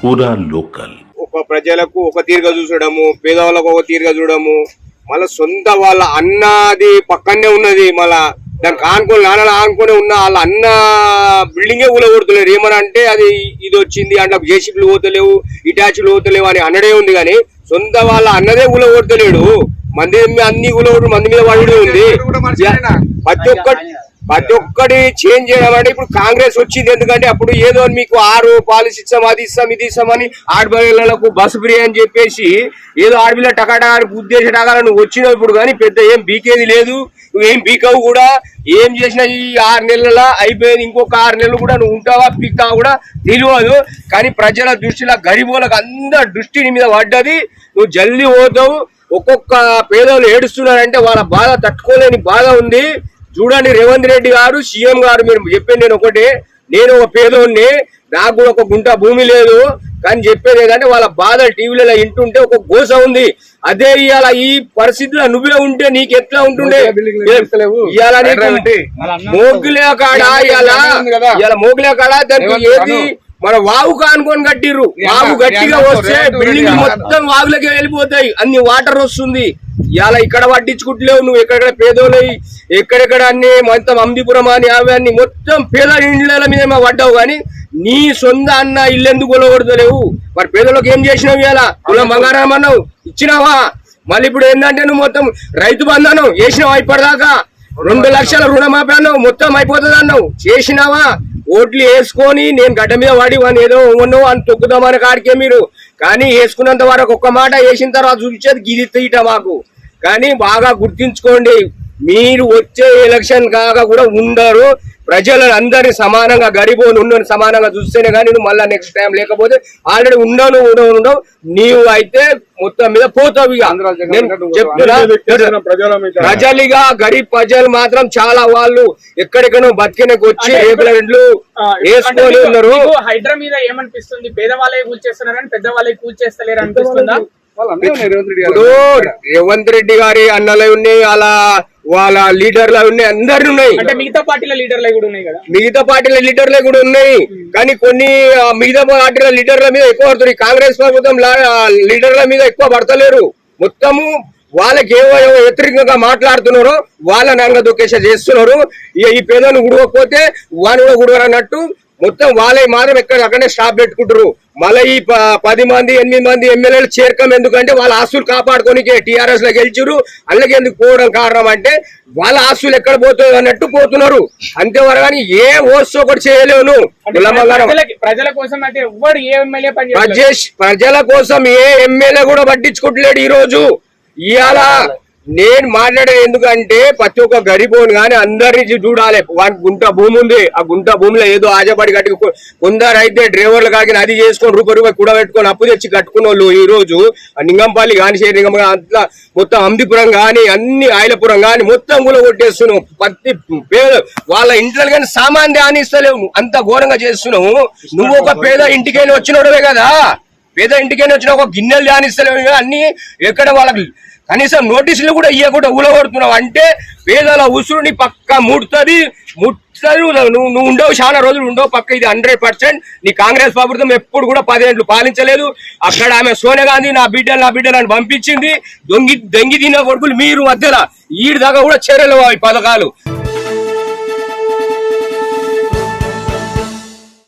పూరా లోకల్. ఒక ప్రజలకు ఒక తీరుగా చూసడము, పేదవాళ్ళకు ఒక తీరుగా చూడము, మళ్ళీ సొంత వాళ్ళ అన్నది పక్కనే ఉన్నది, మళ్ళా దానికి ఆనుకొని నాన్న ఆనుకొని ఉన్న వాళ్ళ అన్న బిల్డింగే ఊలగొడుతున్నారు. ఏమని అంటే అది ఇది వచ్చింది అంటే జేసీబీలు పోతలేవు, ఇటాచీలు పోతలేవు అని అన్నడే ఉంది. కానీ సొంత వాళ్ళ అన్నదే ఊలగొడతలేడు. మంది అన్ని ఊలగొడు మంది మీద పడి ఉంది. ప్రతి ఒక్కటి చేంజ్ చేయడం అంటే ఇప్పుడు కాంగ్రెస్ వచ్చింది. ఎందుకంటే అప్పుడు ఏదో మీకు 6 పాలసీ ఇస్తాం, అది ఇస్తాం, ఇది ఇస్తామని ఆడపిల్లలకు బస్సు ఫ్రీ అని చెప్పేసి ఏదో ఆడపిల్ల టకాటానికి ఉద్దేశ టకాల నువ్వు వచ్చినావు ఇప్పుడు. కానీ పెద్ద ఏం బీకేది లేదు, నువ్వేం బీకవు కూడా. ఏం చేసినా ఈ 6 నెలల అయిపోయింది, ఇంకొక 6 నెలలు కూడా నువ్వు ఉంటావా పీక్తావా కూడా తెలియదు. కానీ ప్రజల దృష్టిలో గరీబులకు అందరి దృష్టి నీ మీద పడ్డది. నువ్వు జల్దీ పోతావు. ఒక్కొక్క పేదలు ఏడుస్తున్నారంటే వాళ్ళ బాధ తట్టుకోలేని బాధ ఉంది. చూడండి రేవంత్ రెడ్డి గారు, సీఎం గారు, మీరు చెప్పేది నేను ఒకటే, నేను ఒక పేదోడిని, నాకు కూడా ఒక గుంట భూమి లేదు. కానీ చెప్పేది ఏంటంటే వాళ్ళ బాధలు టీవీలలో వింటుంటే ఒక గోస ఉంది. అదే ఇవాళ ఈ పరిస్థితిలో నువ్వే ఉంటే నీకు ఎట్లా ఉంటుండే? ఇవాళ మోగిలే కాడా, ఇవాళ మోగిలే కాడా దానికి ఏది మన వాగు కానుకొని కట్టిర్రు. వాగు గట్టిగా వస్తే బిల్డింగ్ మొత్తం వాగులకి వెళ్ళిపోతాయి, అన్ని వాటర్ వస్తుంది. ఇలా ఇక్కడ పట్టించుకుంటలేవు నువ్వు. ఎక్కడెక్కడ పేదోళ్ళవి, ఎక్కడెక్కడ అన్ని మొత్తం అమ్మిపురం అని అవి అన్ని మొత్తం పేద ఇండ్ల మీద పడ్డావు. కానీ నీ సొంత అన్న ఇల్లు ఎందుకు కొలగొడతలేవు? మరి పేదలకు ఏం చేసినావు? ఇలా కులం బంగారం అన్నావు, ఇచ్చినావా? మళ్ళీ ఇప్పుడు ఏంటంటే నువ్వు మొత్తం రైతు బంధాను చేసినావా? ఇప్పటిదాకా 2 లక్షల రుణమాఫీ అన్నావు, మొత్తం అయిపోతుంది అన్నావు, చేసినావా? ఓట్లు వేసుకొని నేను గడ్డ మీద వాడి అని ఏదో ఉన్నావు అని తొక్కుదామని కాడికే మీరు. కానీ వేసుకున్నంత వరకు ఒక్క మాట వేసిన తర్వాత చూపించేది గిది తీయట మాకు. కానీ బాగా గుర్తించుకోండి, మీరు వచ్చే ఎలక్షన్ కాగా కూడా ఉండరు. ప్రజలను అందరినీ సమానంగా గరీబోని ఉండని సమానంగా చూస్తేనే కానీ నువ్వు మళ్ళీ నెక్స్ట్ టైం. లేకపోతే ఆల్రెడీ ఉండవు నీవు అయితే మొత్తం మీద పోతావు. ఇక చెప్తున్నా ప్రజలుగా గరీబ్ ప్రజలు మాత్రం చాలా వాళ్ళు ఎక్కడెక్కడో బతికినకు వచ్చి రేపులు వేసుకొని ఉన్నారు. హైడ్రా మీద ఏమనిపిస్తుంది? పేదవాళ్ళే కూల్చేస్తున్నారని పెద్దవాళ్ళే కూల్చేస్తలేరు అనిపిస్తుందా? రేవంత్ రెడ్డి గారి అన్నలు ఉన్నాయి, అలా వాళ్ళ లీడర్లు ఉన్నాయి, అందరు ఉన్నాయి. అంటే మిగతా పార్టీల లీడర్లు కూడా ఉన్నాయి కదా? మిగతా పార్టీల లీడర్లు కూడా ఉన్నాయి. కానీ కొన్ని మిగతా పార్టీల లీడర్ల మీద ఎక్కువ పడుతుంది. కాంగ్రెస్ ప్రభుత్వం లీడర్ల మీద ఎక్కువ పడతలేరు. మొత్తము వాళ్ళకి ఏవో వ్యతిరేకంగా మాట్లాడుతున్నారో వాళ్ళని అంగ దొక్కేస చేస్తున్నారు. ఈ పేదలను గుడవకపోతే వాని కూడా గుడవరు అన్నట్టు మొత్తం వాళ్ళే మాత్రం అక్కడనే స్టాప్ పెట్టుకుంటారు. మళ్ళీ ఈ 10 మంది 8 మంది ఎమ్మెల్యేలు చేరకం ఎందుకంటే వాళ్ళ ఆస్తులు కాపాడుకోనికి టీఆర్ఎస్ లో గెలిచారు. అలాగే ఎందుకు పోవడం కారణం అంటే వాళ్ళ ఆస్తులు ఎక్కడ పోతుంది అన్నట్టు పోతున్నారు. అంతేవరకు కానీ ఏ ఓట్స్ ఒకటి చేయలేను. ప్రజల కోసం అయితే ఎవరు ఏ ఎమ్మెల్యే ప్రజల కోసం ఏ ఎమ్మెల్యే కూడా పట్టించుకోవట్లేడు ఈ రోజు. ఇవాళ నేను మాట్లాడేది ఎందుకంటే ప్రతి ఒక్క గరీబోని కానీ అందరినీ చూడాలి. వానికి గుంట భూమి ఉంది, ఆ గుంట భూమిలో ఏదో ఆజపడి కట్టి కొందరు అయితే డ్రైవర్లు కాకి అది చేసుకొని రూపాయి కూడా పెట్టుకొని అప్పు తెచ్చి కట్టుకున్న వాళ్ళు ఈ రోజు నింగంపల్లి కానీ శ్రీలింగం అట్లా మొత్తం అమ్మిపురం కానీ అన్ని ఆయిలపురం కానీ మొత్తం కూడా కొట్టేస్తున్నావు. ప్రతి పేద వాళ్ళ ఇంట్లో కానీ సామాన్ ధ్యానిస్తలేవు, అంత ఘోరంగా చేస్తున్నావు. నువ్వు ఒక పేద ఇంటికైనా వచ్చినోడవే కదా, పేద ఇంటికైనా వచ్చిన ఒక గిన్నెలు ధ్యానిస్తలేవు. అన్ని ఎక్కడ వాళ్ళకి కనీసం నోటీసులు కూడా ఇవ్వకుండా ఊలగొడుతున్నావు అంటే పేదల ఉసురుని పక్క ముడుతుంది. నువ్వు ఉండవు, చాలా రోజులు ఉండవు పక్క. ఇది 100%. నీ కాంగ్రెస్ ప్రభుత్వం ఎప్పుడు కూడా 10 ఏళ్ళు పాలించలేదు. అక్కడ ఆమె సోనియా గాంధీ నా బిడ్డలు అని పంపించింది. దొంగి తిన్న కొడుకులు మీరు మధ్యలో ఈడి దాకా కూడా చేరలేవు ఈ పథకాలు.